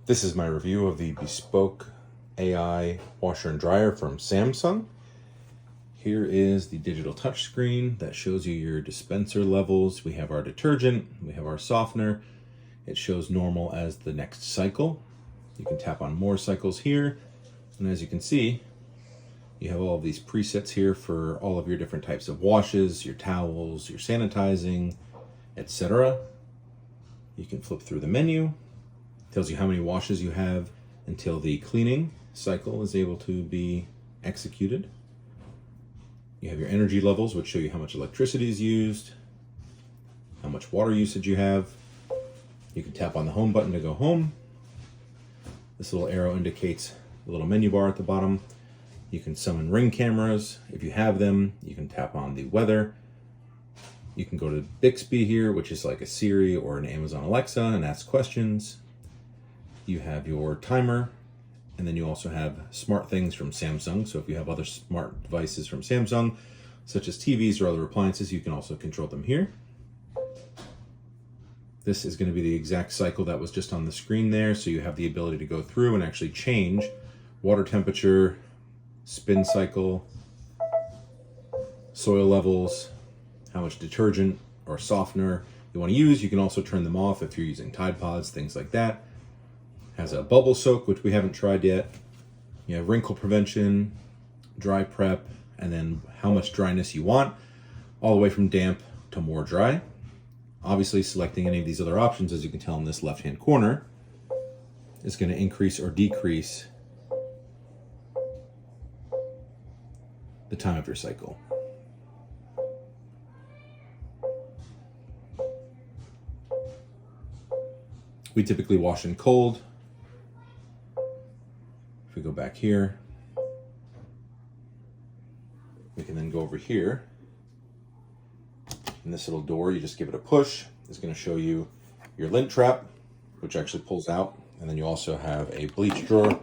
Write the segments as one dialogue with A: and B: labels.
A: This is my review of the Bespoke AI washer and dryer from Samsung. Here is the digital touchscreen that shows you your dispenser levels. We have our detergent, we have our softener. It shows normal as the next cycle. You can tap on more cycles here. And as you can see, you have all of these presets here for all of your different types of washes, your towels, your sanitizing, etc. You can flip through the menu. It tells you how many washes you have until the cleaning cycle is able to be executed. You have your energy levels, which show you how much electricity is used, how much water usage you have. You can tap on the home button to go home. This little arrow indicates a little menu bar at the bottom. You can summon Ring cameras if you have them. You can tap on the weather. You can go to Bixby here, which is like a Siri or an Amazon Alexa, and ask questions. You have your timer, and then you also have smart things from Samsung. So if you have other smart devices from Samsung, such as TVs or other appliances, you can also control them here. This is going to be the exact cycle that was just on the screen there, so you have the ability to go through and actually change water temperature, spin cycle, soil levels, how much detergent or softener you want to use. You can also turn them off if you're using Tide Pods, things like that. Has a bubble soak, which we haven't tried yet. You have wrinkle prevention, dry prep, and then how much dryness you want, all the way from damp to more dry. Obviously, selecting any of these other options, as you can tell in this left-hand corner, is going to increase or decrease the time of your cycle. We typically wash in cold. If we go back here, we can then go over here. In this little door, you just give it a push. It's going to show you your lint trap, which actually pulls out. And then you also have a bleach drawer.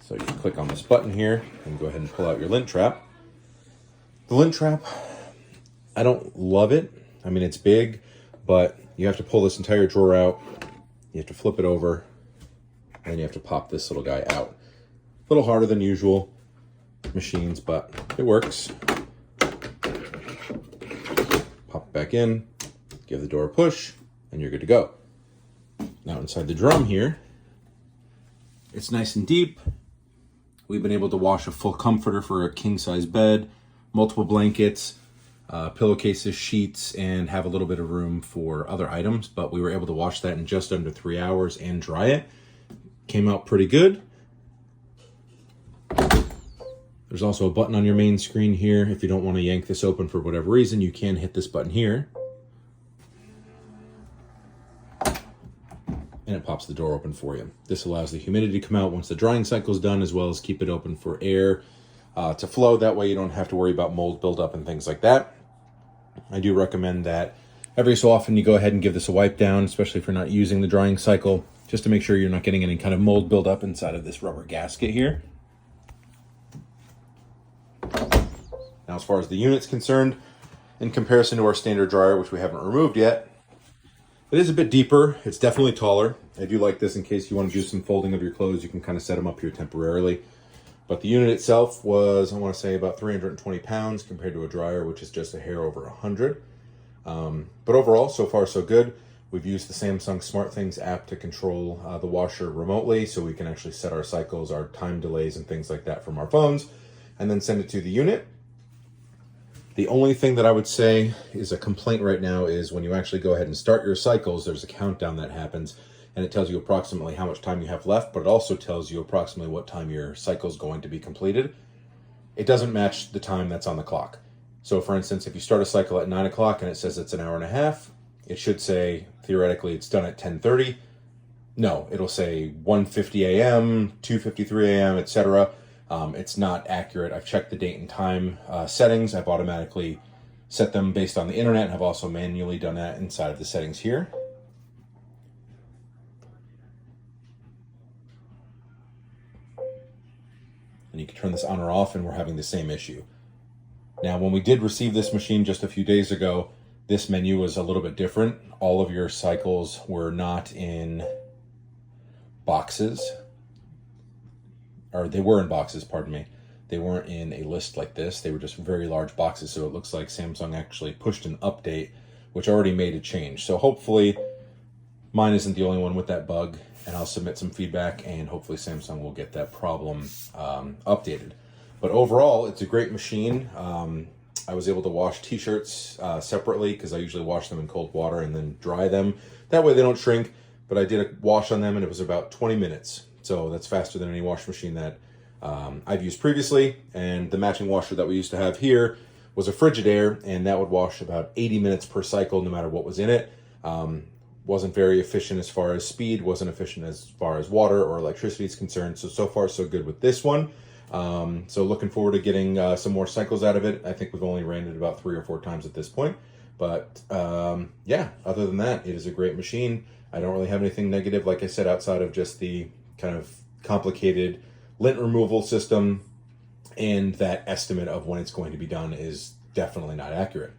A: So you can click on this button here and go ahead and pull out your lint trap. The lint trap, I don't love it. I mean, it's big, but you have to pull this entire drawer out. You have to flip it over, and then you have to pop this little guy out. A little harder than usual machines, but it works. Pop it back in, give the door a push, and you're good to go. Now inside the drum here, it's nice and deep. We've been able to wash a full comforter for a king-size bed, multiple blankets, pillowcases, sheets, and have a little bit of room for other items, but we were able to wash that in just under 3 hours and dry it. Came out pretty good. There's also a button on your main screen here. If you don't want to yank this open for whatever reason, you can hit this button here. And it pops the door open for you. This allows the humidity to come out once the drying cycle is done, as well as keep it open for air to flow. That way you don't have to worry about mold buildup and things like that. I do recommend that every so often you go ahead and give this a wipe down, especially if you're not using the drying cycle, just to make sure you're not getting any kind of mold buildup inside of this rubber gasket here. Now, as far as the unit's concerned, in comparison to our standard dryer, which we haven't removed yet, it is a bit deeper. It's definitely taller. I do like this in case you want to do some folding of your clothes. You can kind of set them up here temporarily. But the unit itself was, I want to say, about 320 pounds compared to a dryer, which is just a hair over 100. But overall, so far, so good. We've used the Samsung SmartThings app to control the washer remotely, so we can actually set our cycles, our time delays, and things like that from our phones, and then send it to the unit. The only thing that I would say is a complaint right now is when you actually go ahead and start your cycles, there's a countdown that happens, and it tells you approximately how much time you have left, but it also tells you approximately what time your cycle is going to be completed. It doesn't match the time that's on the clock. So for instance, if you start a cycle at 9 o'clock and it says it's an hour and a half, it should say, theoretically, it's done at 10:30. No, it'll say 1:50 a.m., 2:53 a.m., etc. It's not accurate. I've checked the date and time settings. I've automatically set them based on the internet, and I've also manually done that inside of the settings here. And you can turn this on or off, and we're having the same issue. Now, when we did receive this machine just a few days ago, this menu was a little bit different. All of your cycles were not in boxes, or they were in boxes, pardon me. They weren't in a list like this. They were just very large boxes. So it looks like Samsung actually pushed an update, which already made a change. So hopefully mine isn't the only one with that bug, and I'll submit some feedback, and hopefully Samsung will get that problem updated. But overall, it's a great machine. I was able to wash t-shirts separately because I usually wash them in cold water and then dry them. That way they don't shrink. But I did a wash on them, and it was about 20 minutes. So that's faster than any wash machine that I've used previously. And the matching washer that we used to have here was a Frigidaire, and that would wash about 80 minutes per cycle no matter what was in it. Wasn't very efficient as far as speed, wasn't efficient as far as water or electricity is concerned. So far so good with this one. So looking forward to getting some more cycles out of it. I think we've only ran it about 3 or 4 times at this point. But yeah, other than that, it is a great machine. I don't really have anything negative, like I said, outside of just the kind of complicated lint removal system, and that estimate of when it's going to be done is definitely not accurate.